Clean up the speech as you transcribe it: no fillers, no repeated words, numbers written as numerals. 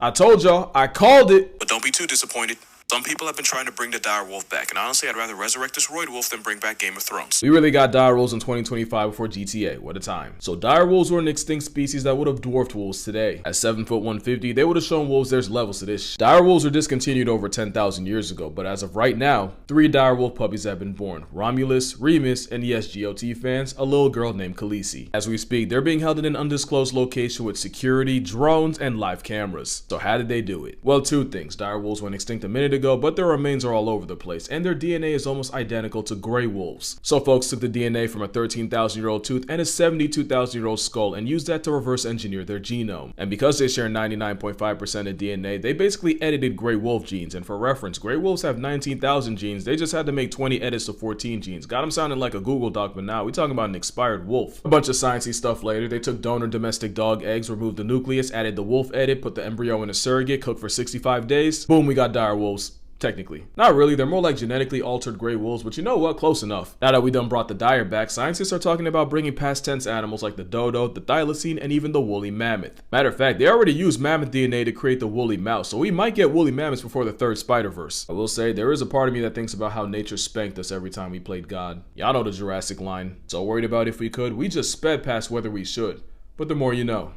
I told y'all, I called it. But don't be too disappointed. Some people have been trying to bring the dire wolf back, and honestly, I'd rather resurrect this roid wolf than bring back Game of Thrones. We really got dire wolves in 2025 before GTA, what a time. So dire wolves were an extinct species that would have dwarfed wolves today. At 7 foot 150, they would have shown wolves there's levels to this. Dire wolves were discontinued over 10,000 years ago, but as of right now, 3 dire wolf puppies have been born. Romulus, Remus, and yes, GOT fans, a little girl named Khaleesi. As we speak, they're being held in an undisclosed location with security, drones, and live cameras. So how did they do it? Well, 2 things. Dire wolves went extinct a minute ago, but their remains are all over the place, and their DNA is almost identical to gray wolves. So folks took the DNA from a 13,000-year-old tooth and a 72,000-year-old skull and used that to reverse engineer their genome. And because they share 99.5% of DNA, they basically edited gray wolf genes. And for reference, gray wolves have 19,000 genes. They just had to make 20 edits to 14 genes. Got them sounding like a Google doc, but now we're talking about an expired wolf. A bunch of sciencey stuff later. They took donor domestic dog eggs, removed the nucleus, added the wolf edit, put the embryo in a surrogate, cooked for 65 days. Boom, we got dire wolves. Technically. Not really, they're more like genetically altered gray wolves, but you know what, close enough. Now that we done brought the dire back, scientists are talking about bringing past tense animals like the dodo, the thylacine, and even the woolly mammoth. Matter of fact, they already used mammoth DNA to create the woolly mouse, so we might get woolly mammoths before the 3rd Spider-Verse. I will say, there is a part of me that thinks about how nature spanked us every time we played God. Y'all know the Jurassic line. So worried about if we could, we just sped past whether we should. But the more you know.